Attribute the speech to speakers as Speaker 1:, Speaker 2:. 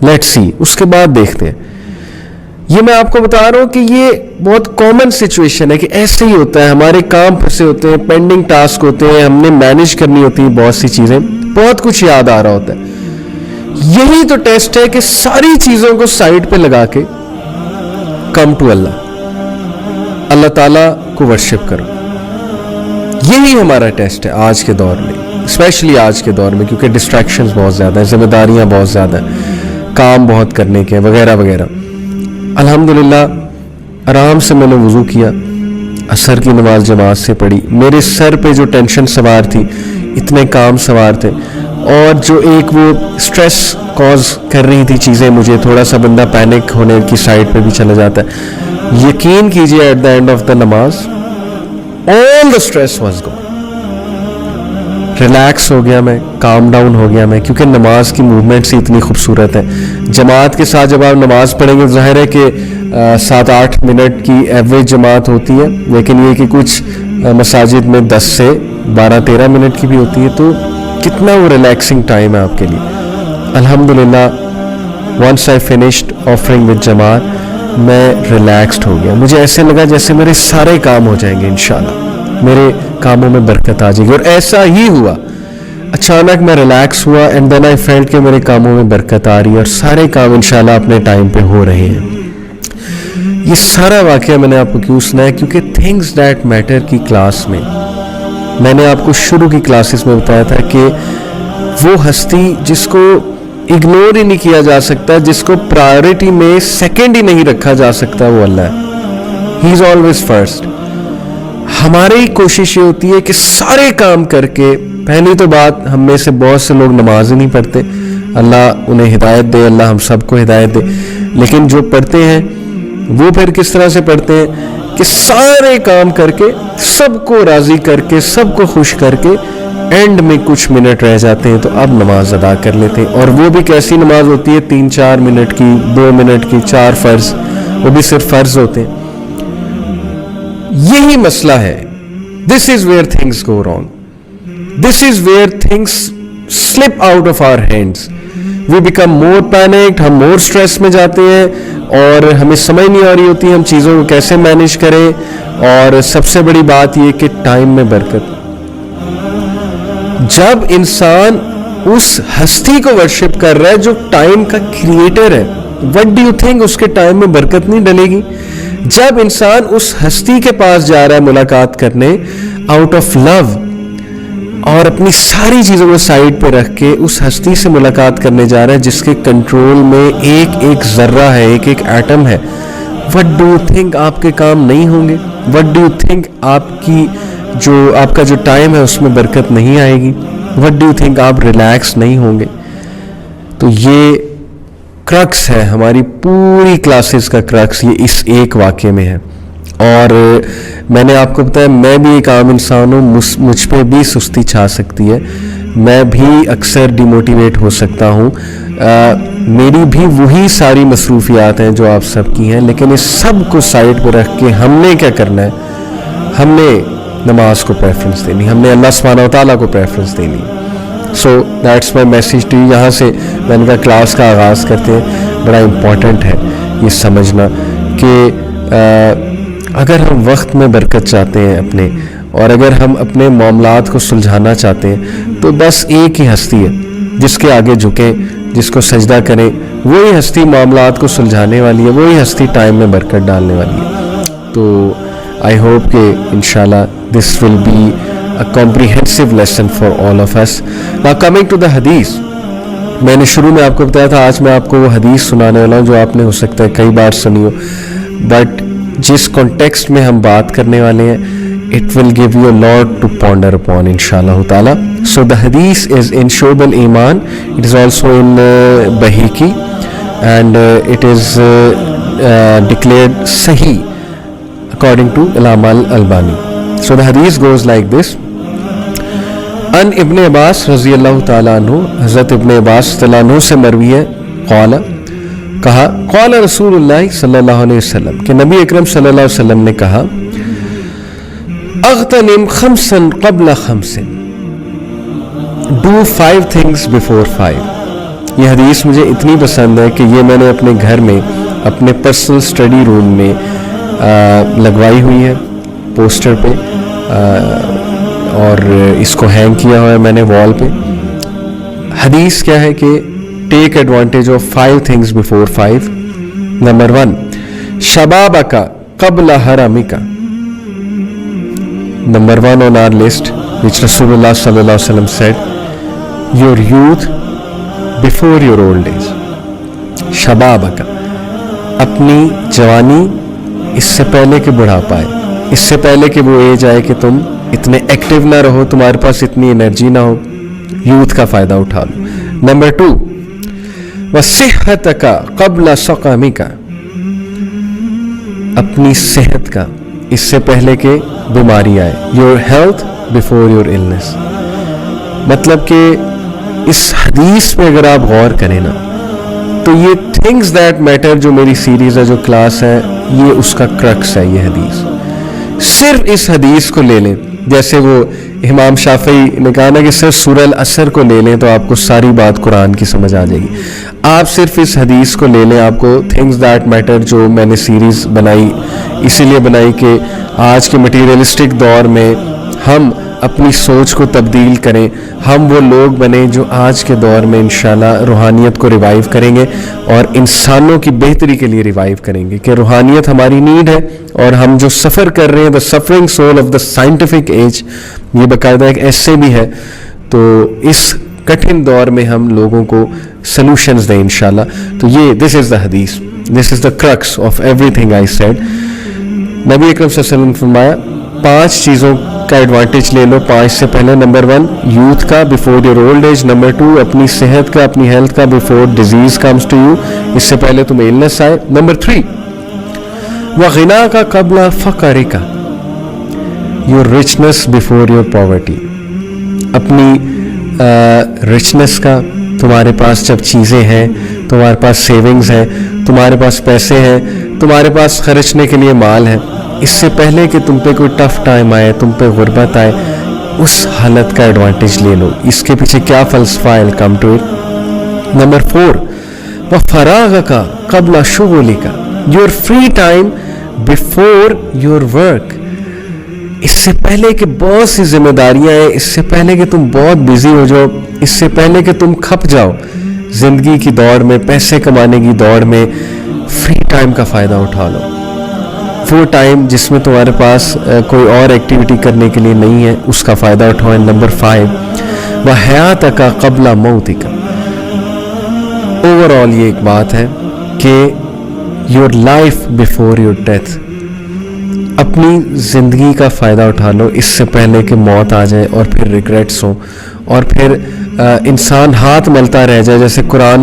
Speaker 1: Let's see, اس کے بعد دیکھتے ہیں. یہ میں آپ کو بتا رہا ہوں کہ یہ بہت کامن سچویشن ہے کہ ایسے ہی ہوتا ہے, ہمارے کام پھنسے ہوتے ہیں, پینڈنگ ٹاسک ہوتے ہیں, ہم نے مینیج کرنی ہوتی ہیں بہت سی چیزیں, بہت کچھ یاد آ رہا ہوتا ہے. یہی تو ٹیسٹ ہے کہ ساری چیزوں کو سائڈ پہ لگا کے کم ٹو اللہ, اللہ تعالیٰ کو ورشپ کرو. یہی ہمارا ٹیسٹ ہے آج کے دور میں, اسپیشلی آج کے دور میں, کیونکہ ڈسٹریکشنز بہت زیادہ ہیں, ذمہ داریاں بہت زیادہ ہیں, کام بہت کرنے کے وغیرہ وغیرہ. الحمدللہ آرام سے میں نے وضو کیا, عصر کی نماز جماعت سے پڑھی. میرے سر پہ جو ٹینشن سوار تھی, اتنے کام سوار تھے, اور جو ایک وہ اسٹریس کاز کر رہی تھی چیزیں مجھے, تھوڑا سا بندہ پینک ہونے کی سائڈ پہ بھی چلا جاتا ہے. یقین کیجئے at the end of the نماز all the stress was gone. Relax ہو گیا میں, کام ڈاؤن ہو گیا میں, کیونکہ نماز کی موومنٹس ہی اتنی خوبصورت ہے. جماعت کے ساتھ جب آپ نماز پڑھیں گے, ظاہر ہے کہ 7-8 منٹ کی ایوریج جماعت ہوتی ہے, لیکن یہ کہ کچھ مساجد میں 10 سے 12-13 منٹ کی بھی ہوتی ہے, تو کتنا وہ ریلیکسنگ ٹائم ہے آپ کے لیے. الحمدللہ once I finished offering with جماعت, میں ریلیکسڈ ہو گیا. مجھے ایسے لگا جیسے میرے سارے کام ہو جائیں گے انشاءاللہ, میرے کاموں میں برکت آ جائے گی, اور ایسا ہی ہوا. اچانک میں ریلیکس ہوا, اینڈ دین آئی فیلٹ کہ میرے کاموں میں برکت آ رہی ہے, اور سارے کام انشاءاللہ اپنے ٹائم پہ ہو رہے ہیں. یہ سارا واقعہ میں نے آپ کو کیوں سنا ہے, کیونکہ تھنگز دیٹ میٹر کی کلاس میں نے آپ کو شروع کی کلاسز میں بتایا تھا کہ وہ ہستی جس کو اگنور ہی نہیں کیا جا سکتا, جس کو پرائیورٹی میں سیکنڈ ہی نہیں رکھا جا سکتا, وہ اللہ ہے. ہی از آلویز فرسٹ. ہماری کوشش یہ ہوتی ہے کہ سارے کام کر کے, پہلی تو بات ہم میں سے بہت سے لوگ نماز ہی نہیں پڑھتے, اللہ انہیں ہدایت دے, اللہ ہم سب کو ہدایت دے. لیکن جو پڑھتے ہیں وہ پھر کس طرح سے پڑھتے ہیں کہ سارے کام کر کے, سب کو راضی کر کے, سب کو خوش کر کے, اینڈ میں کچھ منٹ رہ جاتے ہیں تو اب نماز ادا کر لیتے ہیں. اور وہ بھی کیسی نماز ہوتی ہے, 3-4 منٹ کی, 2 منٹ کی, 4 فرض, وہ بھی صرف فرض ہوتے ہیں. یہی مسئلہ ہے. This is where things go wrong, this is where things slip out of our hands. We become more panicked, ہم مور اسٹریس میں جاتے ہیں, اور ہمیں سمجھ نہیں آ رہی ہوتی ہم چیزوں کو کیسے مینیج کریں. اور سب سے بڑی بات یہ کہ ٹائم میں برکت. جب انسان اس ہستی کو ورشپ کر رہا ہے جو ٹائم کا کریٹر ہے, وٹ ڈو یو تھنک اس کے ٹائم میں برکت نہیں ڈلے گی؟ جب انسان اس ہستی کے پاس جا رہا ہے ملاقات کرنے آؤٹ آف لو, اور اپنی ساری چیزوں کو سائڈ پہ رکھ کے اس ہستی سے ملاقات کرنے جا رہا ہے جس کے کنٹرول میں ایک ایک ذرہ ہے, ایک ایک ایٹم ہے, وٹ ڈو یو تھنک آپ کے کام نہیں ہوں گے؟ وٹ ڈو یو تھنک آپ کا جو ٹائم ہے اس میں برکت نہیں آئے گی؟ وٹ ڈو یو تھنک آپ ریلیکس نہیں ہوں گے؟ تو یہ کرکس ہے ہماری پوری کلاسز کا کرکس, یہ اس ایک واقعے میں ہے. اور میں نے آپ کو بتایا میں بھی ایک عام انسان ہوں, مجھ پہ بھی سستی چھا سکتی ہے, میں بھی اکثر ڈی موٹیویٹ ہو سکتا ہوں, میری بھی وہی ساری مصروفیات ہیں جو آپ سب کی ہیں. لیکن اس سب کو سائڈ پہ رکھ کے ہم نے کیا کرنا ہے؟ ہم نے نماز کو پریفرنس دینی, ہم نے اللہ سبحانہ و تعالیٰ کو پریفرنس دینی. So that's my message to you. یہاں سے میں نے کہا کلاس کا آغاز کرتے ہیں. بڑا امپورٹنٹ ہے یہ سمجھنا کہ اگر ہم وقت میں برکت چاہتے ہیں اپنے, اور اگر ہم اپنے معاملات کو سلجھانا چاہتے ہیں, تو بس ایک ہی ہستی ہے جس کے آگے جھکیں, جس کو سجدہ کریں, وہی ہستی معاملات کو سلجھانے والی ہے, وہی ہستی ٹائم میں برکت ڈالنے والی ہے. تو I hope کہ انشاءاللہ this will be a comprehensive lesson for all of us. Now coming to the hadith, میں نے شروع میں آپ کو بتایا تھا آج میں آپ کو وہ حدیث سنانے والا ہوں جو آپ نے ہو سکتا ہے کئی بار سنی ہو, بٹ جس کانٹیکسٹ میں ہم بات کرنے والے ہیں it will give you a lot to ponder upon inshallah ta'ala. So the hadith is in Shu'ab al-Iman, it is also in Bahiki, and it is declared Sahih according to Allama al-Albani. So the hadith goes like this. ان ابن عباس رضی اللہ تعالیٰ عنہ, حضرت ابن عباس رضی اللہ عنہ سے مروی ہے, قال کہا, قال رسول اللہ صلی اللہ علیہ وسلم کہ نبی اکرم صلی اللہ علیہ وسلم نے کہا, اغتنم خمسا قبل خمس, do 5 things before 5. یہ حدیث مجھے اتنی پسند ہے کہ یہ میں نے اپنے گھر میں اپنے پرسنل اسٹڈی روم میں لگوائی ہوئی ہے پوسٹر پہ، اور اس کو ہینگ کیا ہوا ہے میں نے وال پہ. حدیث کیا ہے کہ take advantage of 5 things before 5. Number 1 شبابک قبل حرمک. Number 1 on our list, which Rasulullah sallallahu alaihi wasallam said, your youth before your old age. شبابک، اپنی جوانی اس سے پہلے کہ بڑھاپا آئے، اس سے پہلے کہ وہ ایج آئے کہ تم اتنے ایکٹیو نہ رہو، تمہارے پاس اتنی انرجی نہ ہو. یوتھ کا فائدہ اٹھا لو. نمبر 2 وصحتک قبل سقمک. اپنی صحت کا اس سے پہلے کہ بیماری آئے. Your health before your illness. مطلب کہ اس حدیث پہ اگر آپ غور کریں نا تو یہ تھنگز دیٹ میٹر جو میری سیریز ہے، جو کلاس ہے، یہ اس کا کرکس ہے. یہ حدیث صرف اس حدیث کو لے لیں، جیسے وہ امام شافعی نے کہا نا کہ صرف سورہ العصر کو لے لیں تو آپ کو ساری بات قرآن کی سمجھ آ جائے گی. آپ صرف اس حدیث کو لے لیں، آپ کو تھنگز دیٹ میٹر جو میں نے سیریز بنائی اسی لیے بنائی کہ آج کے مٹیریلسٹک دور میں ہم اپنی سوچ کو تبدیل کریں، ہم وہ لوگ بنیں جو آج کے دور میں انشاءاللہ روحانیت کو ریوائیو کریں گے اور انسانوں کی بہتری کے لیے ریوائیو کریں گے. کہ روحانیت ہماری نیڈ ہے، اور ہم جو سفر کر رہے ہیں the suffering soul of the scientific age, یہ باقاعدہ ایک ایسے بھی ہے. تو اس کٹھن دور میں ہم لوگوں کو سلوشنز دیں انشاءاللہ. تو یہ دس از دا حدیث، this is the crux of everything I said. نبی اکرم صلی اللہ علیہ وسلم نے فرمایا 5 چیزوں کا ایڈوانٹیج لے لو. 5 سے پہلے نمبر 1 یوتھ کا بفور یور اولڈ ایج. نمبر 2 اپنی صحت کا، اپنی ہیلتھ کا before disease comes to you, اس سے پہلے تمہیں النس آئے. نمبر 3 وغنا کا قبل فقر کا، یور رچنس بفور یور پاورٹی. اپنی رچنس کا، تمہارے پاس جب چیزیں ہیں، تمہارے پاس سیونگز ہیں، تمہارے پاس پیسے ہیں، تمہارے پاس خرچنے کے لیے مال ہے، اس سے پہلے کہ تم پہ کوئی ٹف ٹائم آئے، تم پہ غربت آئے، اس حالت کا ایڈوانٹیج لے لو. اس کے پیچھے کیا فلسفہ ہے، کم ٹو اٹ. نمبر 4 وفراغ کا قبل شغل کا، your free time before your work. اس سے پہلے کہ بہت سی ذمہ داریاں ہیں، اس سے پہلے کہ تم بہت بزی ہو جاؤ، اس سے پہلے کہ تم کھپ جاؤ زندگی کی دوڑ میں، پیسے کمانے کی دوڑ میں، فری ٹائم کا فائدہ اٹھا لو. وہ ٹائم جس میں تمہارے پاس کوئی اور ایکٹیویٹی کرنے کے لیے نہیں ہے، اس کا فائدہ اٹھائیں. نمبر 5 وحیاتک قبل موتک. اوور آل یہ ایک بات ہے کہ your life before your death. اپنی زندگی کا فائدہ اٹھا لو اس سے پہلے کہ موت آ جائے اور پھر ریگریٹس ہوں، اور پھر انسان ہاتھ ملتا رہ جائے. جیسے قرآن